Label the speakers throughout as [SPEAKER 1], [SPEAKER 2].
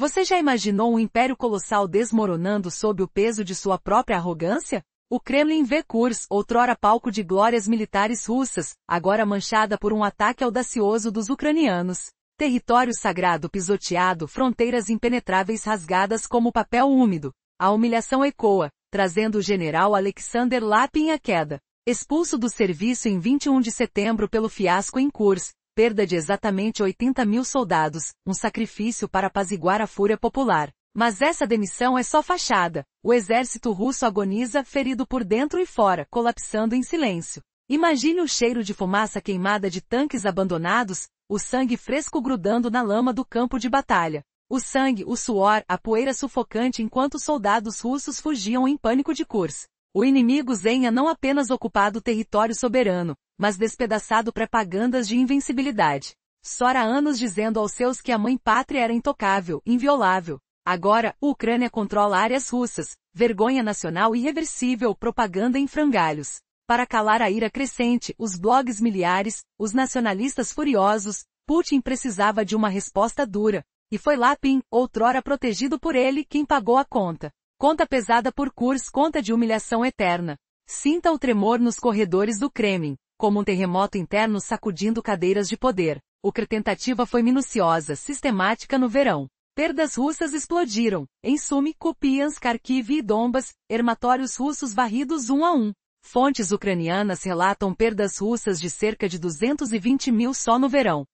[SPEAKER 1] Você já imaginou um império colossal desmoronando sob o peso de sua própria arrogância? O Kremlin vê Kursk, outrora palco de glórias militares russas, agora manchada por um ataque audacioso dos ucranianos. Território sagrado pisoteado, fronteiras impenetráveis rasgadas como papel úmido. A humilhação ecoa, trazendo o general Alexander Lapin à queda. Expulso do serviço em 21 de setembro pelo fiasco em Kursk, perda de exatamente 80 mil soldados, um sacrifício para apaziguar a fúria popular. Mas essa demissão é só fachada. O exército russo agoniza, ferido por dentro e fora, colapsando em silêncio. Imagine o cheiro de fumaça queimada de tanques abandonados, o sangue fresco grudando na lama do campo de batalha. O sangue, o suor, a poeira sufocante enquanto soldados russos fugiam em pânico de Kursk. O inimigo Zenha não apenas ocupado o território soberano, mas despedaçado propagandas de invencibilidade. Sora há anos dizendo aos seus que a mãe pátria era intocável, inviolável. Agora, a Ucrânia controla áreas russas, vergonha nacional irreversível, propaganda em frangalhos. Para calar a ira crescente, os blogs miliares, os nacionalistas furiosos, Putin precisava de uma resposta dura. E foi Lapin, outrora protegido por ele, quem pagou a conta. Conta pesada por Kursk, conta de humilhação eterna. Sinta o tremor nos corredores do Kremlin, como um terremoto interno sacudindo cadeiras de poder. A tentativa foi minuciosa, sistemática no verão. Perdas russas explodiram. Em Sumy, Kupiansk, Kharkiv e Donbas, armatórios russos varridos um a um. Fontes ucranianas relatam perdas russas de cerca de 220 mil só no verão.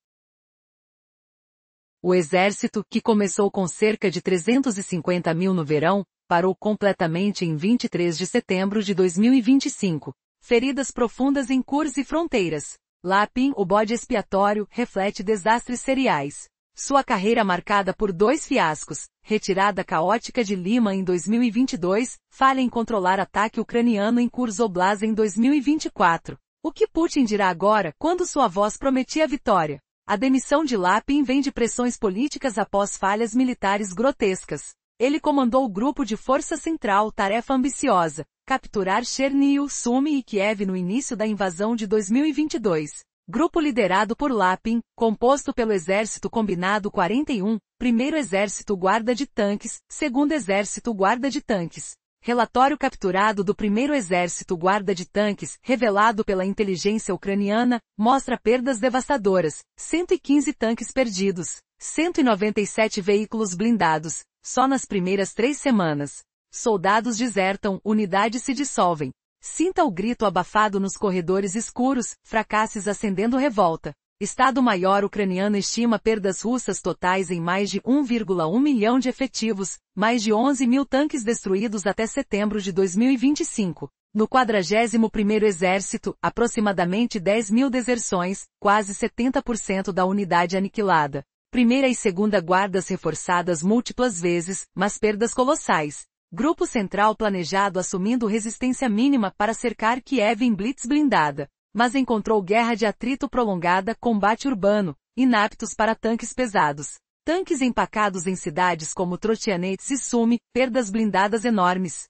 [SPEAKER 1] O exército, que começou com cerca de 350 mil no verão, parou completamente em 23 de setembro de 2025. Feridas profundas em Kursk e fronteiras. Lapin, o bode expiatório, reflete desastres seriais. Sua carreira marcada por 2 fiascos, retirada caótica de Lima em 2022, falha em controlar ataque ucraniano em Kursk Oblast em 2024. O que Putin dirá agora, quando sua voz prometia a vitória? A demissão de Lapin vem de pressões políticas após falhas militares grotescas. Ele comandou o grupo de força central, tarefa ambiciosa, capturar Chernihiv, Sumy e Kiev no início da invasão de 2022. Grupo liderado por Lapin, composto pelo Exército Combinado 41, Primeiro Exército Guarda de Tanques, Segundo Exército Guarda de Tanques. Relatório capturado do Primeiro Exército Guarda de Tanques, revelado pela inteligência ucraniana, mostra perdas devastadoras, 115 tanques perdidos, 197 veículos blindados, só nas primeiras 3 semanas. Soldados desertam, unidades se dissolvem. Sinta o grito abafado nos corredores escuros, fracassos acendendo revolta. Estado-Maior ucraniano estima perdas russas totais em mais de 1,1 milhão de efetivos, mais de 11 mil tanques destruídos até setembro de 2025. No 41º Exército, aproximadamente 10 mil deserções, quase 70% da unidade aniquilada. Primeira e segunda guardas reforçadas múltiplas vezes, mas perdas colossais. Grupo Central planejado assumindo resistência mínima para cercar Kiev em blitz blindada, mas encontrou guerra de atrito prolongada, combate urbano, inaptos para tanques pesados. Tanques empacados em cidades como Trotianets e Sumy, perdas blindadas enormes.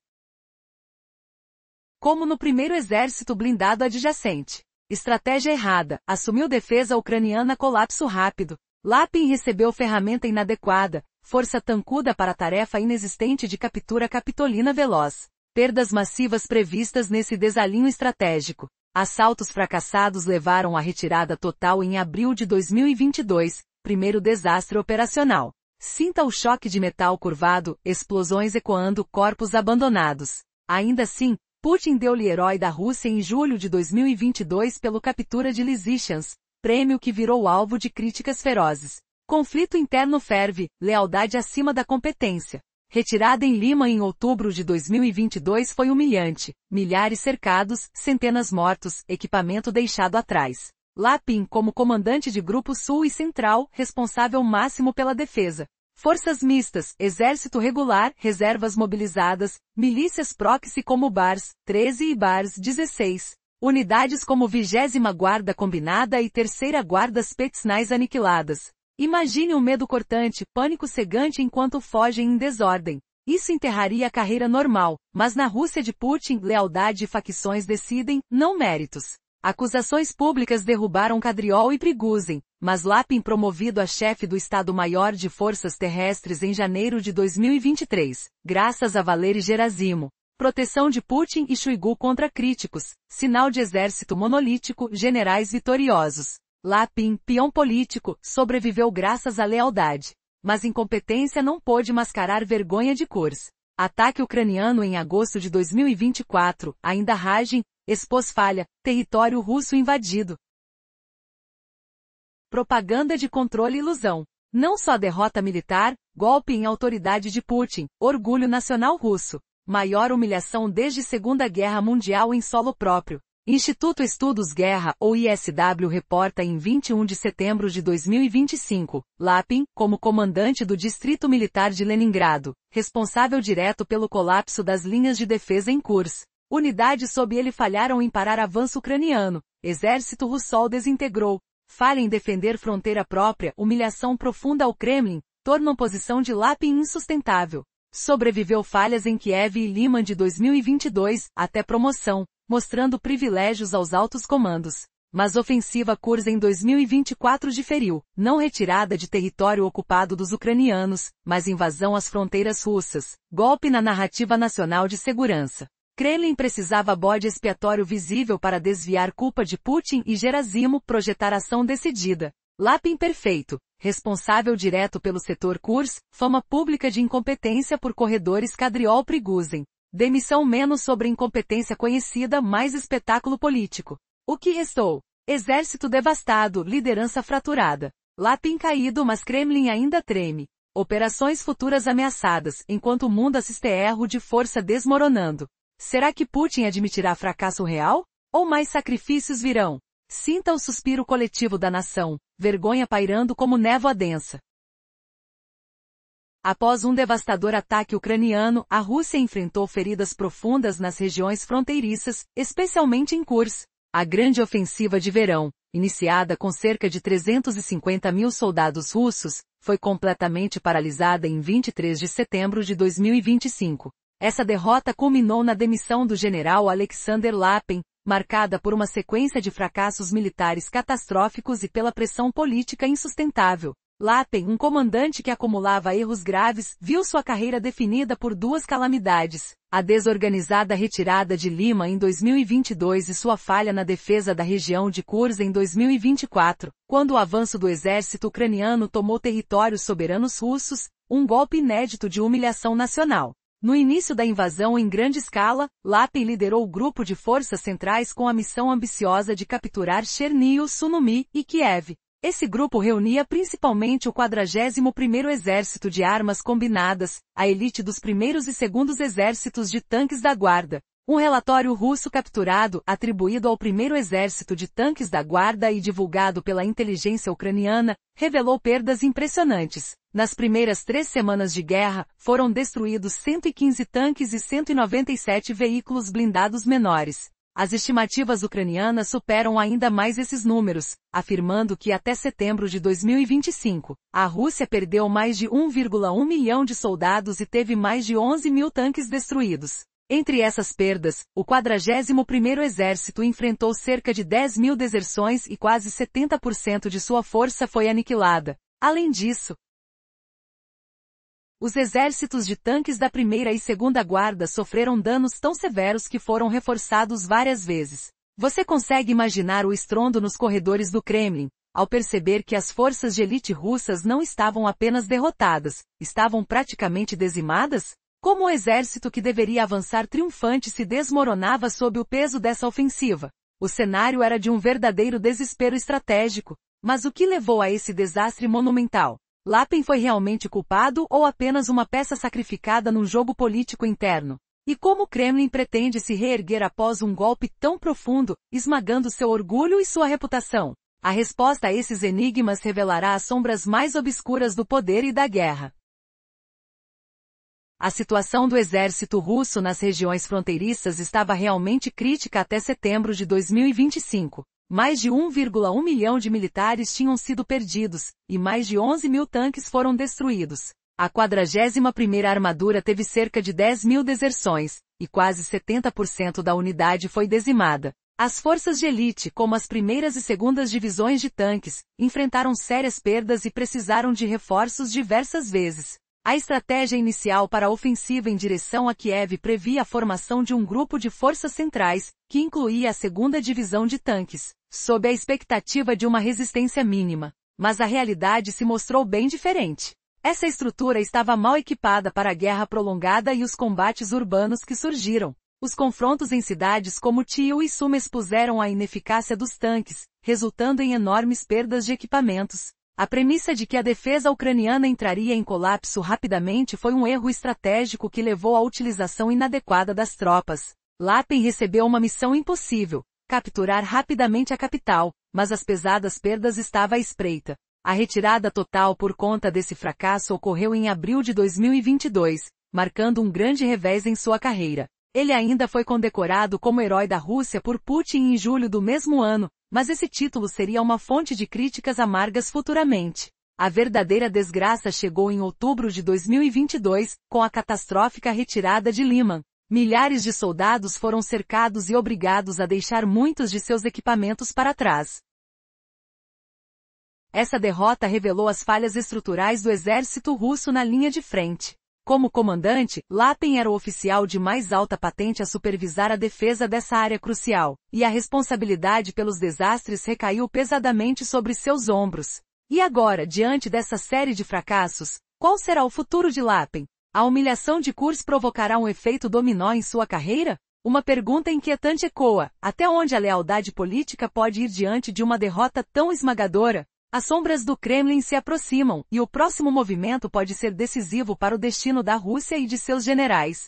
[SPEAKER 1] Como no primeiro exército blindado adjacente. Estratégia errada, assumiu defesa ucraniana colapso rápido. Lapin recebeu ferramenta inadequada, força tancuda para tarefa inexistente de captura capitolina veloz. Perdas massivas previstas nesse desalinho estratégico. Assaltos fracassados levaram à retirada total em abril de 2022, primeiro desastre operacional. Sinta o choque de metal curvado, explosões ecoando, corpos abandonados. Ainda assim, Putin deu-lhe herói da Rússia em julho de 2022 pelo captura de Lysychansk, prêmio que virou alvo de críticas ferozes. Conflito interno ferve, lealdade acima da competência. Retirada em Lima em outubro de 2022 foi humilhante. Milhares cercados, centenas mortos, equipamento deixado atrás. Lapin como comandante de Grupo Sul e Central, responsável máximo pela defesa. Forças mistas, exército regular, reservas mobilizadas, milícias proxy como BARS 13 e BARS 16. Unidades como 20ª Guarda Combinada e 3ª Guarda Spetsnaz aniquiladas. Imagine o medo cortante, pânico cegante enquanto fogem em desordem. Isso enterraria a carreira normal, mas na Rússia de Putin, lealdade e facções decidem, não méritos. Acusações públicas derrubaram Kadyrov e Prigozhin, mas Lapin promovido a chefe do Estado-Maior de Forças Terrestres em janeiro de 2023, graças a Valery Gerasimo. Proteção de Putin e Shoigu contra críticos, sinal de exército monolítico, generais vitoriosos. Lapin, peão político, sobreviveu graças à lealdade. Mas incompetência não pôde mascarar vergonha de Kursk. Ataque ucraniano em agosto de 2024, ainda Ragem, expôs falha, território russo invadido. Propaganda de controle e ilusão. Não só derrota militar, golpe em autoridade de Putin, orgulho nacional russo. Maior humilhação desde Segunda Guerra Mundial em solo próprio. Instituto Estudos Guerra, ou ISW, reporta em 21 de setembro de 2025, Lapin, como comandante do Distrito Militar de Leningrado, responsável direto pelo colapso das linhas de defesa em Kursk. Unidades sob ele falharam em parar avanço ucraniano. Exército russo desintegrou. Falha em defender fronteira própria, humilhação profunda ao Kremlin, tornam posição de Lapin insustentável. Sobreviveu falhas em Kiev e Liman de 2022, até promoção, mostrando privilégios aos altos comandos. Mas ofensiva Kursk em 2024 diferiu, não retirada de território ocupado dos ucranianos, mas invasão às fronteiras russas. Golpe na narrativa nacional de segurança. Kremlin precisava bode expiatório visível para desviar culpa de Putin e Gerasimo projetar ação decidida. Lapin perfeito, responsável direto pelo setor Kursk, fama pública de incompetência por corredores Kadriol-Prigozhin. Demissão menos sobre incompetência conhecida, mais espetáculo político. O que restou? Exército devastado, liderança fraturada. Lapin caído, mas Kremlin ainda treme. Operações futuras ameaçadas, enquanto o mundo assiste erro de força desmoronando. Será que Putin admitirá fracasso real? Ou mais sacrifícios virão? Sinta o suspiro coletivo da nação, vergonha pairando como névoa densa. Após um devastador ataque ucraniano, a Rússia enfrentou feridas profundas nas regiões fronteiriças, especialmente em Kursk. A grande ofensiva de verão, iniciada com cerca de 350 mil soldados russos, foi completamente paralisada em 23 de setembro de 2025. Essa derrota culminou na demissão do general Alexander Lapin, marcada por uma sequência de fracassos militares catastróficos e pela pressão política insustentável. Lapin, um comandante que acumulava erros graves, viu sua carreira definida por duas calamidades: a desorganizada retirada de Lima em 2022 e sua falha na defesa da região de Kursk em 2024, quando o avanço do exército ucraniano tomou territórios soberanos russos, um golpe inédito de humilhação nacional. No início da invasão em grande escala, Lapin liderou o grupo de forças centrais com a missão ambiciosa de capturar Chernihiv, Sumy e Kiev. Esse grupo reunia principalmente o 41º Exército de Armas Combinadas, a elite dos primeiros e segundos exércitos de tanques da Guarda. Um relatório russo capturado, atribuído ao 1º Exército de Tanques da Guarda e divulgado pela inteligência ucraniana, revelou perdas impressionantes. Nas primeiras 3 semanas de guerra, foram destruídos 115 tanques e 197 veículos blindados menores. As estimativas ucranianas superam ainda mais esses números, afirmando que até setembro de 2025, a Rússia perdeu mais de 1,1 milhão de soldados e teve mais de 11 mil tanques destruídos. Entre essas perdas, o 41º Exército enfrentou cerca de 10 mil deserções e quase 70% de sua força foi aniquilada. Além disso, os exércitos de tanques da primeira e segunda guarda sofreram danos tão severos que foram reforçados várias vezes. Você consegue imaginar o estrondo nos corredores do Kremlin, ao perceber que as forças de elite russas não estavam apenas derrotadas, estavam praticamente dizimadas? Como o exército que deveria avançar triunfante se desmoronava sob o peso dessa ofensiva? O cenário era de um verdadeiro desespero estratégico. Mas o que levou a esse desastre monumental? Lapin foi realmente culpado ou apenas uma peça sacrificada num jogo político interno? E como o Kremlin pretende se reerguer após um golpe tão profundo, esmagando seu orgulho e sua reputação? A resposta a esses enigmas revelará as sombras mais obscuras do poder e da guerra. A situação do exército russo nas regiões fronteiriças estava realmente crítica até setembro de 2025. Mais de 1,1 milhão de militares tinham sido perdidos, e mais de 11 mil tanques foram destruídos. A 41ª Armadura teve cerca de 10 mil deserções, e quase 70% da unidade foi dizimada. As forças de elite, como as primeiras e segundas divisões de tanques, enfrentaram sérias perdas e precisaram de reforços diversas vezes. A estratégia inicial para a ofensiva em direção a Kiev previa a formação de um grupo de forças centrais, que incluía a segunda divisão de tanques, sob a expectativa de uma resistência mínima. Mas a realidade se mostrou bem diferente. Essa estrutura estava mal equipada para a guerra prolongada e os combates urbanos que surgiram. Os confrontos em cidades como Tio e Suma expuseram a ineficácia dos tanques, resultando em enormes perdas de equipamentos. A premissa de que a defesa ucraniana entraria em colapso rapidamente foi um erro estratégico que levou à utilização inadequada das tropas. Lapin recebeu uma missão impossível, capturar rapidamente a capital, mas as pesadas perdas estavam à espreita. A retirada total por conta desse fracasso ocorreu em abril de 2022, marcando um grande revés em sua carreira. Ele ainda foi condecorado como herói da Rússia por Putin em julho do mesmo ano, mas esse título seria uma fonte de críticas amargas futuramente. A verdadeira desgraça chegou em outubro de 2022, com a catastrófica retirada de Liman. Milhares de soldados foram cercados e obrigados a deixar muitos de seus equipamentos para trás. Essa derrota revelou as falhas estruturais do exército russo na linha de frente. Como comandante, Lapin era o oficial de mais alta patente a supervisar a defesa dessa área crucial, e a responsabilidade pelos desastres recaiu pesadamente sobre seus ombros. E agora, diante dessa série de fracassos, qual será o futuro de Lapin? A humilhação de Kursk provocará um efeito dominó em sua carreira? Uma pergunta inquietante ecoa: até onde a lealdade política pode ir diante de uma derrota tão esmagadora? As sombras do Kremlin se aproximam, e o próximo movimento pode ser decisivo para o destino da Rússia e de seus generais.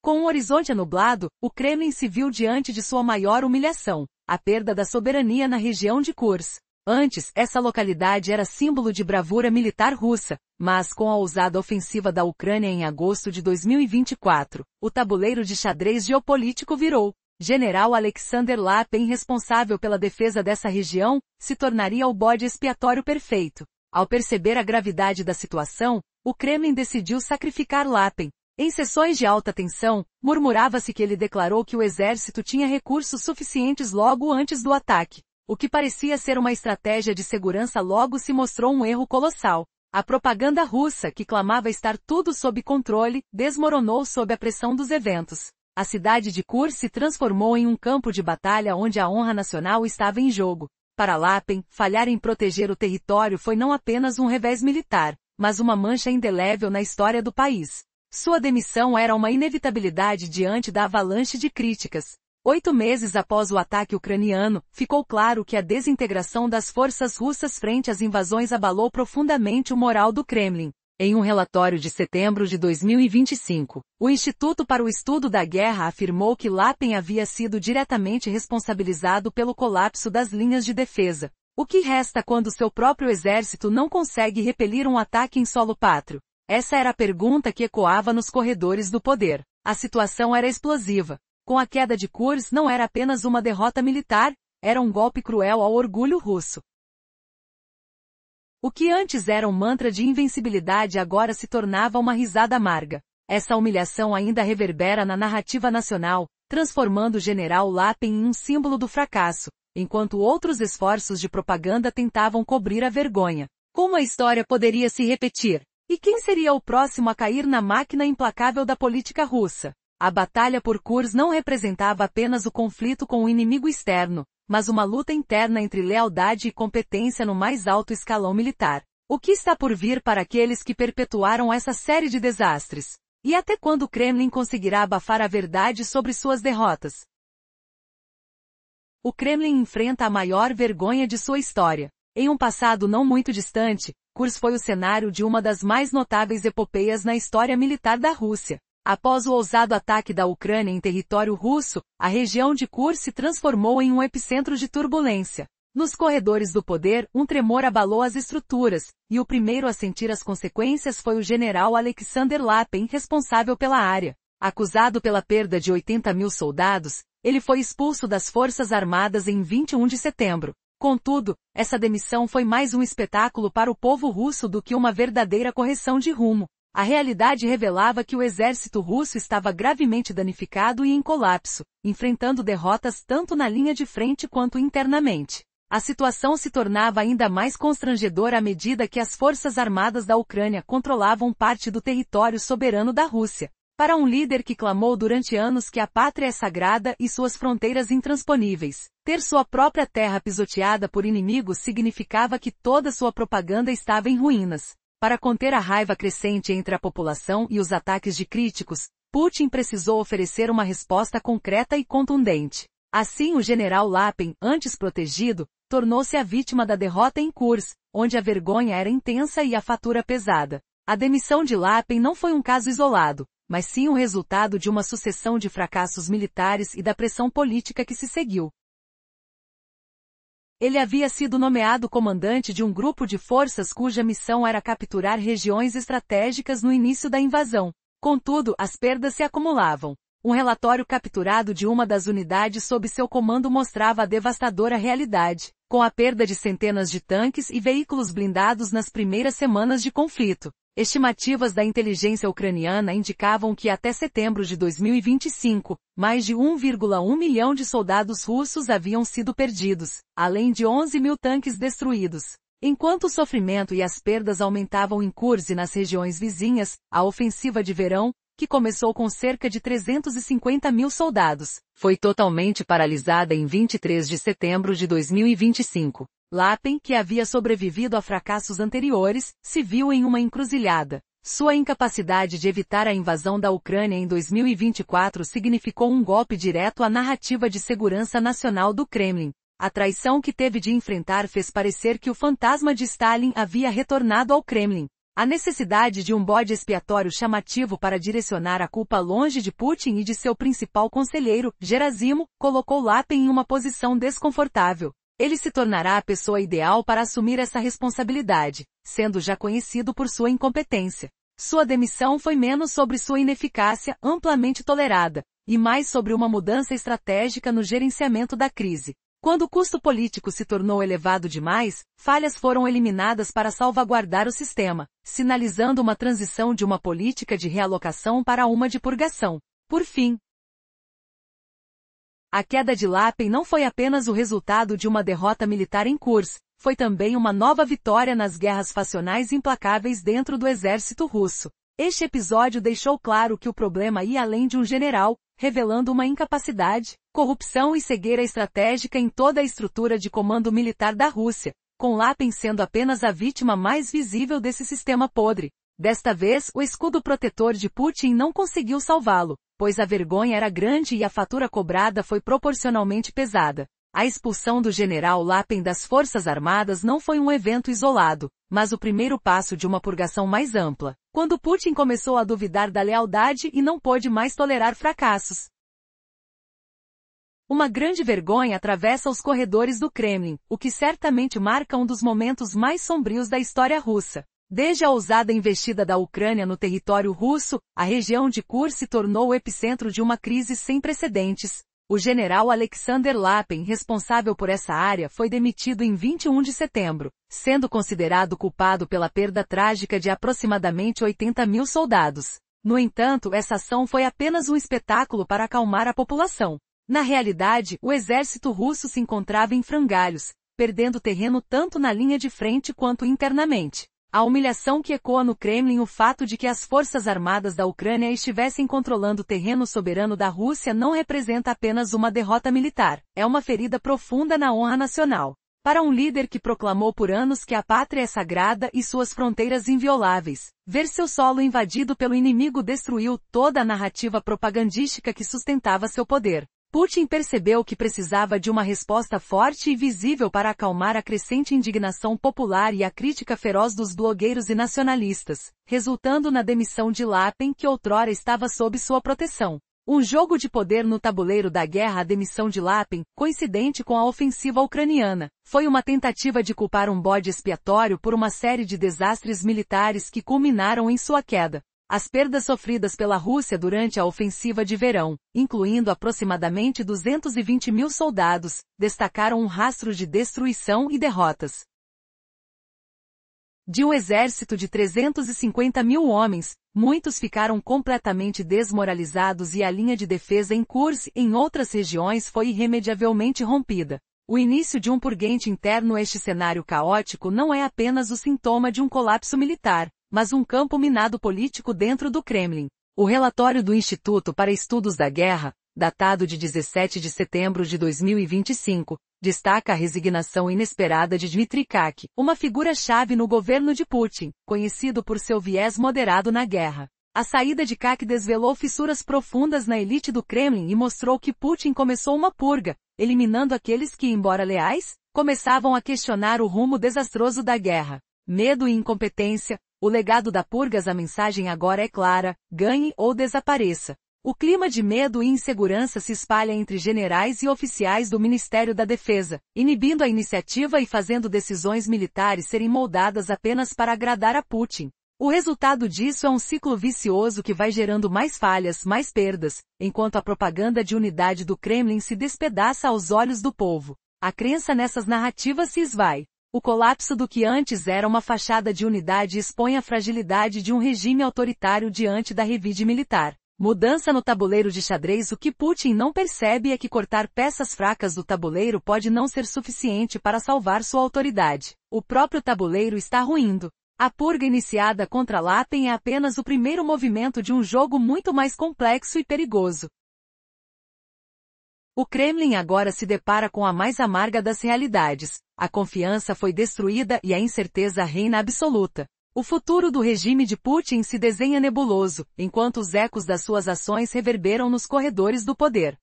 [SPEAKER 1] Com um horizonte nublado, o Kremlin se viu diante de sua maior humilhação, a perda da soberania na região de Kursk. Antes, essa localidade era símbolo de bravura militar russa, mas com a ousada ofensiva da Ucrânia em agosto de 2024, o tabuleiro de xadrez geopolítico virou. General Alexander Lapin, responsável pela defesa dessa região, se tornaria o bode expiatório perfeito. Ao perceber a gravidade da situação, o Kremlin decidiu sacrificar Lapin. Em sessões de alta tensão, murmurava-se que ele declarou que o exército tinha recursos suficientes logo antes do ataque. O que parecia ser uma estratégia de segurança logo se mostrou um erro colossal. A propaganda russa, que clamava estar tudo sob controle, desmoronou sob a pressão dos eventos. A cidade de Kursk se transformou em um campo de batalha onde a honra nacional estava em jogo. Para Lapin, falhar em proteger o território foi não apenas um revés militar, mas uma mancha indelével na história do país. Sua demissão era uma inevitabilidade diante da avalanche de críticas. 8 meses após o ataque ucraniano, ficou claro que a desintegração das forças russas frente às invasões abalou profundamente o moral do Kremlin. Em um relatório de setembro de 2025, o Instituto para o Estudo da Guerra afirmou que Lapin havia sido diretamente responsabilizado pelo colapso das linhas de defesa. O que resta quando seu próprio exército não consegue repelir um ataque em solo pátrio? Essa era a pergunta que ecoava nos corredores do poder. A situação era explosiva. Com a queda de Kursk não era apenas uma derrota militar, era um golpe cruel ao orgulho russo. O que antes era um mantra de invencibilidade agora se tornava uma risada amarga. Essa humilhação ainda reverbera na narrativa nacional, transformando o general Lapin em um símbolo do fracasso, enquanto outros esforços de propaganda tentavam cobrir a vergonha. Como a história poderia se repetir? E quem seria o próximo a cair na máquina implacável da política russa? A batalha por Kursk não representava apenas o conflito com o inimigo externo, mas uma luta interna entre lealdade e competência no mais alto escalão militar. O que está por vir para aqueles que perpetuaram essa série de desastres? E até quando o Kremlin conseguirá abafar a verdade sobre suas derrotas? O Kremlin enfrenta a maior vergonha de sua história. Em um passado não muito distante, Kursk foi o cenário de uma das mais notáveis epopeias na história militar da Rússia. Após o ousado ataque da Ucrânia em território russo, a região de Kursk se transformou em um epicentro de turbulência. Nos corredores do poder, um tremor abalou as estruturas, e o primeiro a sentir as consequências foi o general Alexander Lapin, responsável pela área. Acusado pela perda de 80.000 soldados, ele foi expulso das Forças Armadas em 21 de setembro. Contudo, essa demissão foi mais um espetáculo para o povo russo do que uma verdadeira correção de rumo. A realidade revelava que o exército russo estava gravemente danificado e em colapso, enfrentando derrotas tanto na linha de frente quanto internamente. A situação se tornava ainda mais constrangedora à medida que as forças armadas da Ucrânia controlavam parte do território soberano da Rússia. Para um líder que clamou durante anos que a pátria é sagrada e suas fronteiras intransponíveis, ter sua própria terra pisoteada por inimigos significava que toda sua propaganda estava em ruínas. Para conter a raiva crescente entre a população e os ataques de críticos, Putin precisou oferecer uma resposta concreta e contundente. Assim, o general Lapin, antes protegido, tornou-se a vítima da derrota em Kursk, onde a vergonha era intensa e a fatura pesada. A demissão de Lapin não foi um caso isolado, mas sim o resultado de uma sucessão de fracassos militares e da pressão política que se seguiu. Ele havia sido nomeado comandante de um grupo de forças cuja missão era capturar regiões estratégicas no início da invasão. Contudo, as perdas se acumulavam. Um relatório capturado de uma das unidades sob seu comando mostrava a devastadora realidade, com a perda de centenas de tanques e veículos blindados nas primeiras semanas de conflito. Estimativas da inteligência ucraniana indicavam que até setembro de 2025, mais de 1,1 milhão de soldados russos haviam sido perdidos, além de 11 mil tanques destruídos. Enquanto o sofrimento e as perdas aumentavam em Kursk e nas regiões vizinhas, a ofensiva de verão, que começou com cerca de 350 mil soldados, foi totalmente paralisada em 23 de setembro de 2025. Lapin, que havia sobrevivido a fracassos anteriores, se viu em uma encruzilhada. Sua incapacidade de evitar a invasão da Ucrânia em 2024 significou um golpe direto à narrativa de segurança nacional do Kremlin. A traição que teve de enfrentar fez parecer que o fantasma de Stalin havia retornado ao Kremlin. A necessidade de um bode expiatório chamativo para direcionar a culpa longe de Putin e de seu principal conselheiro, Gerasimov, colocou Lapin em uma posição desconfortável. Ele se tornará a pessoa ideal para assumir essa responsabilidade, sendo já conhecido por sua incompetência. Sua demissão foi menos sobre sua ineficácia, amplamente tolerada, e mais sobre uma mudança estratégica no gerenciamento da crise. Quando o custo político se tornou elevado demais, falhas foram eliminadas para salvaguardar o sistema, sinalizando uma transição de uma política de realocação para uma de purgação. Por fim, a queda de Lapin não foi apenas o resultado de uma derrota militar em Kursk, foi também uma nova vitória nas guerras facionais implacáveis dentro do exército russo. Este episódio deixou claro que o problema ia além de um general, revelando uma incapacidade, corrupção e cegueira estratégica em toda a estrutura de comando militar da Rússia, com Lapin sendo apenas a vítima mais visível desse sistema podre. Desta vez, o escudo protetor de Putin não conseguiu salvá-lo, pois a vergonha era grande e a fatura cobrada foi proporcionalmente pesada. A expulsão do general Lapin das Forças Armadas não foi um evento isolado, mas o primeiro passo de uma purgação mais ampla, quando Putin começou a duvidar da lealdade e não pôde mais tolerar fracassos. Uma grande vergonha atravessa os corredores do Kremlin, o que certamente marca um dos momentos mais sombrios da história russa. Desde a ousada investida da Ucrânia no território russo, a região de Kursk se tornou o epicentro de uma crise sem precedentes. O general Alexander Lapin, responsável por essa área, foi demitido em 21 de setembro, sendo considerado culpado pela perda trágica de aproximadamente 80 mil soldados. No entanto, essa ação foi apenas um espetáculo para acalmar a população. Na realidade, o exército russo se encontrava em frangalhos, perdendo terreno tanto na linha de frente quanto internamente. A humilhação que ecoa no Kremlin, o fato de que as forças armadas da Ucrânia estivessem controlando o terreno soberano da Rússia não representa apenas uma derrota militar, é uma ferida profunda na honra nacional. Para um líder que proclamou por anos que a pátria é sagrada e suas fronteiras invioláveis, ver seu solo invadido pelo inimigo destruiu toda a narrativa propagandística que sustentava seu poder. Putin percebeu que precisava de uma resposta forte e visível para acalmar a crescente indignação popular e a crítica feroz dos blogueiros e nacionalistas, resultando na demissão de Lapin, que outrora estava sob sua proteção. Um jogo de poder no tabuleiro da guerra. A demissão de Lapin, coincidente com a ofensiva ucraniana, foi uma tentativa de culpar um bode expiatório por uma série de desastres militares que culminaram em sua queda. As perdas sofridas pela Rússia durante a ofensiva de verão, incluindo aproximadamente 220 mil soldados, destacaram um rastro de destruição e derrotas. De um exército de 350 mil homens, muitos ficaram completamente desmoralizados e a linha de defesa em Kursk em outras regiões foi irremediavelmente rompida. O início de um purgante interno. Este cenário caótico não é apenas o sintoma de um colapso militar, mas um campo minado político dentro do Kremlin. O relatório do Instituto para Estudos da Guerra, datado de 17 de setembro de 2025, destaca a resignação inesperada de Dmitry Kak, uma figura-chave no governo de Putin, conhecido por seu viés moderado na guerra. A saída de Kak desvelou fissuras profundas na elite do Kremlin e mostrou que Putin começou uma purga, eliminando aqueles que, embora leais, começavam a questionar o rumo desastroso da guerra. Medo e incompetência, o legado da purgas. A mensagem agora é clara: ganhe ou desapareça. O clima de medo e insegurança se espalha entre generais e oficiais do Ministério da Defesa, inibindo a iniciativa e fazendo decisões militares serem moldadas apenas para agradar a Putin. O resultado disso é um ciclo vicioso que vai gerando mais falhas, mais perdas, enquanto a propaganda de unidade do Kremlin se despedaça aos olhos do povo. A crença nessas narrativas se esvai. O colapso do que antes era uma fachada de unidade expõe a fragilidade de um regime autoritário diante da revide militar. Mudança no tabuleiro de xadrez. O que Putin não percebe é que cortar peças fracas do tabuleiro pode não ser suficiente para salvar sua autoridade. O próprio tabuleiro está ruindo. A purga iniciada contra Lapen é apenas o primeiro movimento de um jogo muito mais complexo e perigoso. O Kremlin agora se depara com a mais amarga das realidades. A confiança foi destruída e a incerteza reina absoluta. O futuro do regime de Putin se desenha nebuloso, enquanto os ecos das suas ações reverberam nos corredores do poder.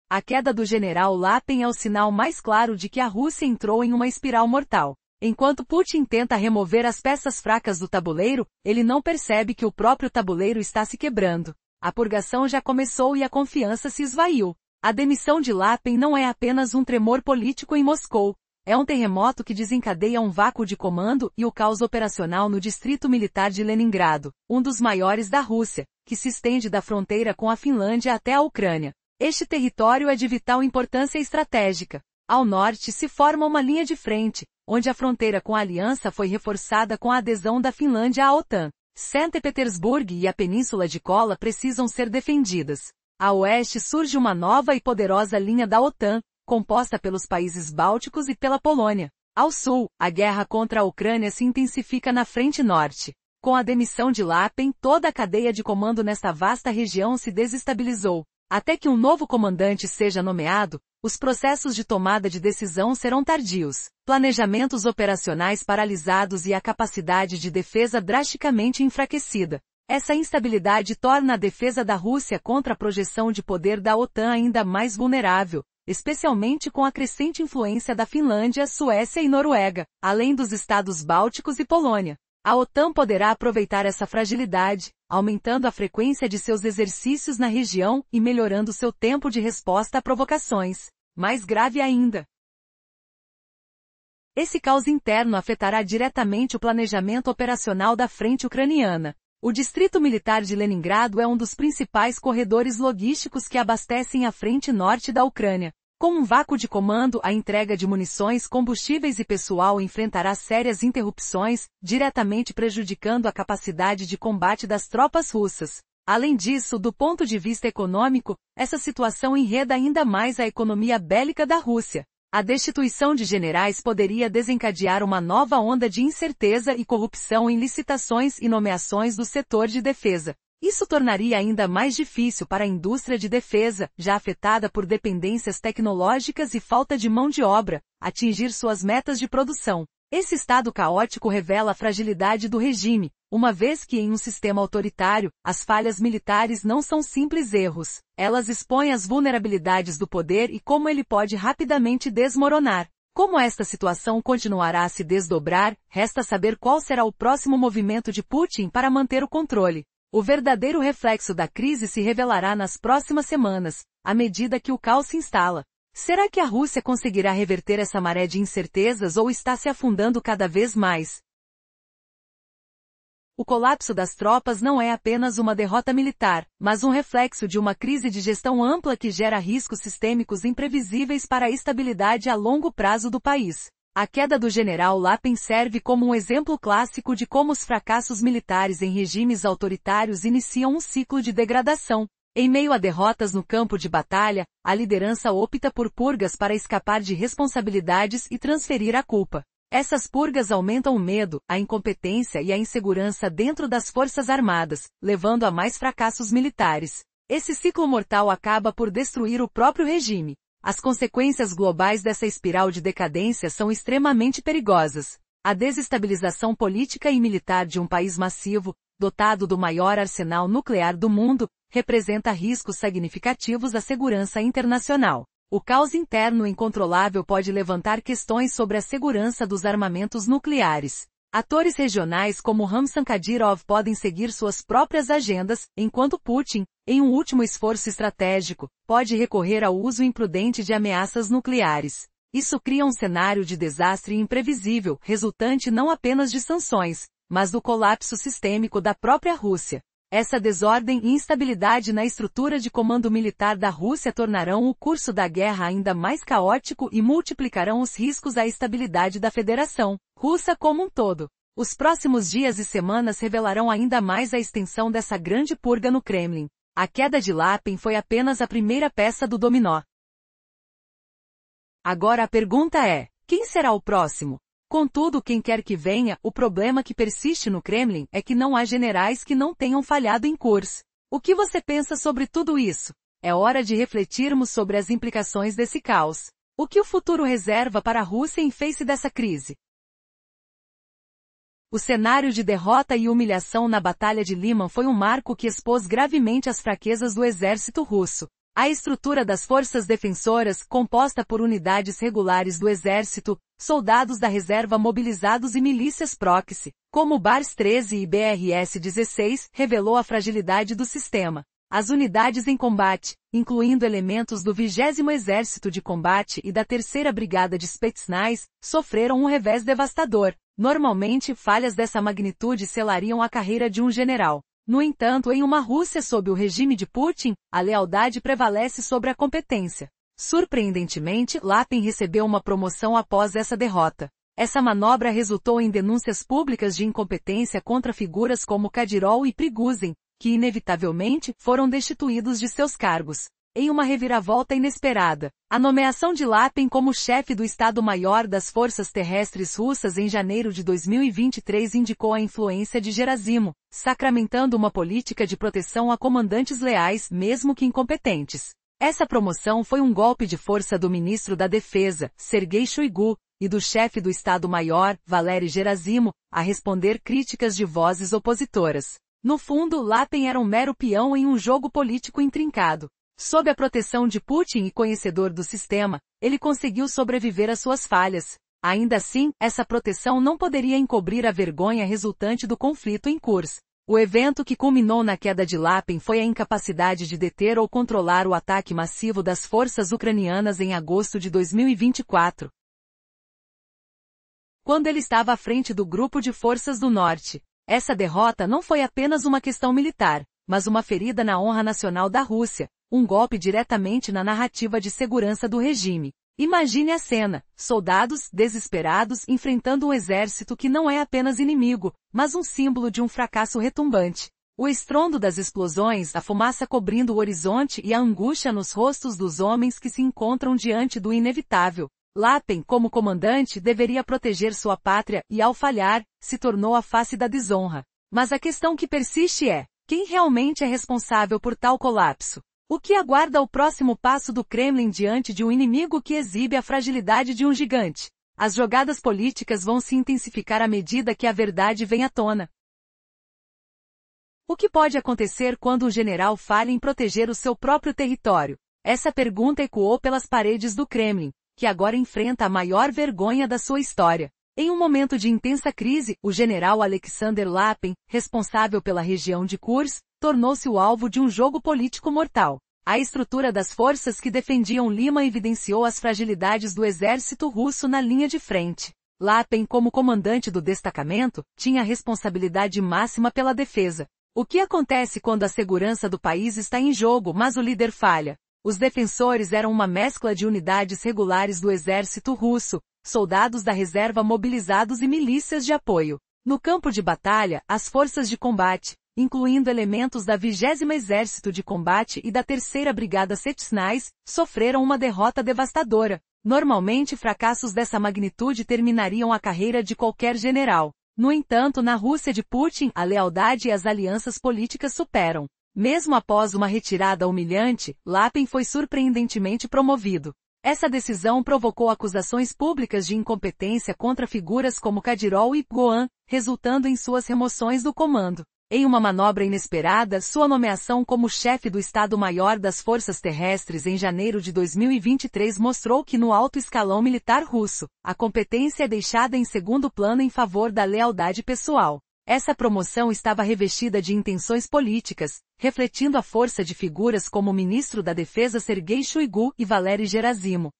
[SPEAKER 1] A queda do general Lapen é o sinal mais claro de que a Rússia entrou em uma espiral mortal. Enquanto Putin tenta remover as peças fracas do tabuleiro, ele não percebe que o próprio tabuleiro está se quebrando. A purgação já começou e a confiança se esvaiu. A demissão de Lapen não é apenas um tremor político em Moscou. É um terremoto que desencadeia um vácuo de comando e o caos operacional no distrito militar de Leningrado, um dos maiores da Rússia, que se estende da fronteira com a Finlândia até a Ucrânia. Este território é de vital importância estratégica. Ao norte se forma uma linha de frente, onde a fronteira com a aliança foi reforçada com a adesão da Finlândia à OTAN. São Petersburgo e a Península de Kola precisam ser defendidas. A oeste surge uma nova e poderosa linha da OTAN, composta pelos países bálticos e pela Polônia. Ao sul, a guerra contra a Ucrânia se intensifica na frente norte. Com a demissão de Lapen, toda a cadeia de comando nesta vasta região se desestabilizou. Até que um novo comandante seja nomeado, os processos de tomada de decisão serão tardios, planejamentos operacionais paralisados e a capacidade de defesa drasticamente enfraquecida. Essa instabilidade torna a defesa da Rússia contra a projeção de poder da OTAN ainda mais vulnerável, especialmente com a crescente influência da Finlândia, Suécia e Noruega, além dos estados bálticos e Polônia. A OTAN poderá aproveitar essa fragilidade, aumentando a frequência de seus exercícios na região e melhorando seu tempo de resposta a provocações. Mais grave ainda, esse caos interno afetará diretamente o planejamento operacional da frente ucraniana. O distrito militar de Leningrado é um dos principais corredores logísticos que abastecem a frente norte da Ucrânia. Com um vácuo de comando, a entrega de munições, combustíveis e pessoal enfrentará sérias interrupções, diretamente prejudicando a capacidade de combate das tropas russas. Além disso, do ponto de vista econômico, essa situação enreda ainda mais a economia bélica da Rússia. A destituição de generais poderia desencadear uma nova onda de incerteza e corrupção em licitações e nomeações do setor de defesa. Isso tornaria ainda mais difícil para a indústria de defesa, já afetada por dependências tecnológicas e falta de mão de obra, atingir suas metas de produção. Esse estado caótico revela a fragilidade do regime, uma vez que em um sistema autoritário, as falhas militares não são simples erros. Elas expõem as vulnerabilidades do poder e como ele pode rapidamente desmoronar. Como esta situação continuará a se desdobrar, resta saber qual será o próximo movimento de Putin para manter o controle. O verdadeiro reflexo da crise se revelará nas próximas semanas, à medida que o caos se instala. Será que a Rússia conseguirá reverter essa maré de incertezas ou está se afundando cada vez mais? O colapso das tropas não é apenas uma derrota militar, mas um reflexo de uma crise de gestão ampla que gera riscos sistêmicos imprevisíveis para a estabilidade a longo prazo do país. A queda do general Lapin serve como um exemplo clássico de como os fracassos militares em regimes autoritários iniciam um ciclo de degradação. Em meio a derrotas no campo de batalha, a liderança opta por purgas para escapar de responsabilidades e transferir a culpa. Essas purgas aumentam o medo, a incompetência e a insegurança dentro das forças armadas, levando a mais fracassos militares. Esse ciclo mortal acaba por destruir o próprio regime. As consequências globais dessa espiral de decadência são extremamente perigosas. A desestabilização política e militar de um país massivo, dotado do maior arsenal nuclear do mundo, representa riscos significativos à segurança internacional. O caos interno incontrolável pode levantar questões sobre a segurança dos armamentos nucleares. Atores regionais como Ramzan Kadyrov podem seguir suas próprias agendas, enquanto Putin, em um último esforço estratégico, pode recorrer ao uso imprudente de ameaças nucleares. Isso cria um cenário de desastre imprevisível, resultante não apenas de sanções, mas do colapso sistêmico da própria Rússia. Essa desordem e instabilidade na estrutura de comando militar da Rússia tornarão o curso da guerra ainda mais caótico e multiplicarão os riscos à estabilidade da Federação Russa como um todo. Os próximos dias e semanas revelarão ainda mais a extensão dessa grande purga no Kremlin. A queda de Lapin foi apenas a primeira peça do dominó. Agora a pergunta é: quem será o próximo? Contudo, quem quer que venha, o problema que persiste no Kremlin é que não há generais que não tenham falhado em Kursk. O que você pensa sobre tudo isso? É hora de refletirmos sobre as implicações desse caos. O que o futuro reserva para a Rússia em face dessa crise? O cenário de derrota e humilhação na Batalha de Liman foi um marco que expôs gravemente as fraquezas do exército russo. A estrutura das forças defensoras, composta por unidades regulares do exército, soldados da reserva mobilizados e milícias proxy, como o BARS 13 e BRS 16, revelou a fragilidade do sistema. As unidades em combate, incluindo elementos do 20º Exército de Combate e da 3ª Brigada de Spetsnaz, sofreram um revés devastador. Normalmente, falhas dessa magnitude selariam a carreira de um general. No entanto, em uma Rússia sob o regime de Putin, a lealdade prevalece sobre a competência. Surpreendentemente, Lapin recebeu uma promoção após essa derrota. Essa manobra resultou em denúncias públicas de incompetência contra figuras como Kadyrov e Prigozhin, que inevitavelmente foram destituídos de seus cargos. Em uma reviravolta inesperada, a nomeação de Lapin como chefe do Estado-Maior das Forças Terrestres Russas em janeiro de 2023 indicou a influência de Gerasimov, sacramentando uma política de proteção a comandantes leais, mesmo que incompetentes. Essa promoção foi um golpe de força do ministro da Defesa, Sergei Shoigu, e do chefe do Estado-Maior, Valery Gerasimov, a responder críticas de vozes opositoras. No fundo, Lapin era um mero peão em um jogo político intrincado. Sob a proteção de Putin e conhecedor do sistema, ele conseguiu sobreviver às suas falhas. Ainda assim, essa proteção não poderia encobrir a vergonha resultante do conflito em Kursk. O evento que culminou na queda de Lapin foi a incapacidade de deter ou controlar o ataque massivo das forças ucranianas em agosto de 2024. Quando ele estava à frente do Grupo de Forças do Norte. Essa derrota não foi apenas uma questão militar, mas uma ferida na honra nacional da Rússia. Um golpe diretamente na narrativa de segurança do regime. Imagine a cena, soldados, desesperados, enfrentando um exército que não é apenas inimigo, mas um símbolo de um fracasso retumbante. O estrondo das explosões, a fumaça cobrindo o horizonte e a angústia nos rostos dos homens que se encontram diante do inevitável. Lapin, como comandante, deveria proteger sua pátria e, ao falhar, se tornou a face da desonra. Mas a questão que persiste é, quem realmente é responsável por tal colapso? O que aguarda o próximo passo do Kremlin diante de um inimigo que exibe a fragilidade de um gigante? As jogadas políticas vão se intensificar à medida que a verdade vem à tona. O que pode acontecer quando um general falha em proteger o seu próprio território? Essa pergunta ecoou pelas paredes do Kremlin, que agora enfrenta a maior vergonha da sua história. Em um momento de intensa crise, o general Alexander Lapin, responsável pela região de Kursk, tornou-se o alvo de um jogo político mortal. A estrutura das forças que defendiam Lima evidenciou as fragilidades do exército russo na linha de frente. Lapin, como comandante do destacamento, tinha a responsabilidade máxima pela defesa. O que acontece quando a segurança do país está em jogo, mas o líder falha? Os defensores eram uma mescla de unidades regulares do exército russo, soldados da reserva mobilizados e milícias de apoio. No campo de batalha, as forças de combate, incluindo elementos da 20º Exército de Combate e da 3ª Brigada Sechnais, sofreram uma derrota devastadora. Normalmente fracassos dessa magnitude terminariam a carreira de qualquer general. No entanto, na Rússia de Putin, a lealdade e as alianças políticas superam. Mesmo após uma retirada humilhante, Lapin foi surpreendentemente promovido. Essa decisão provocou acusações públicas de incompetência contra figuras como Kadyrov e Goan, resultando em suas remoções do comando. Em uma manobra inesperada, sua nomeação como chefe do Estado-Maior das Forças Terrestres em janeiro de 2023 mostrou que no alto escalão militar russo, a competência é deixada em segundo plano em favor da lealdade pessoal. Essa promoção estava revestida de intenções políticas, refletindo a força de figuras como o ministro da Defesa Sergei Shoigu e Valery Gerasimov.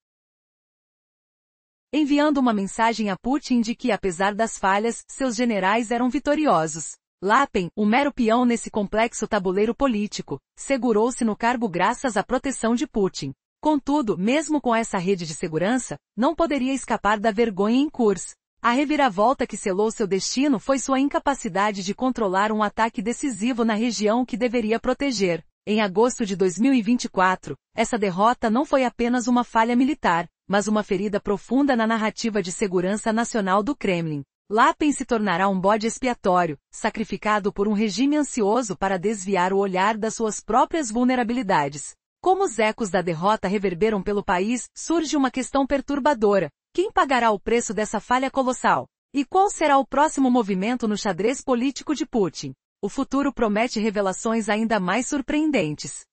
[SPEAKER 1] Enviando uma mensagem a Putin de que, apesar das falhas, seus generais eram vitoriosos. Lapin, um mero peão nesse complexo tabuleiro político, segurou-se no cargo graças à proteção de Putin. Contudo, mesmo com essa rede de segurança, não poderia escapar da vergonha em curso. A reviravolta que selou seu destino foi sua incapacidade de controlar um ataque decisivo na região que deveria proteger. Em agosto de 2024, essa derrota não foi apenas uma falha militar, mas uma ferida profunda na narrativa de segurança nacional do Kremlin. Lapin se tornará um bode expiatório, sacrificado por um regime ansioso para desviar o olhar das suas próprias vulnerabilidades. Como os ecos da derrota reverberam pelo país, surge uma questão perturbadora. Quem pagará o preço dessa falha colossal? E qual será o próximo movimento no xadrez político de Putin? O futuro promete revelações ainda mais surpreendentes.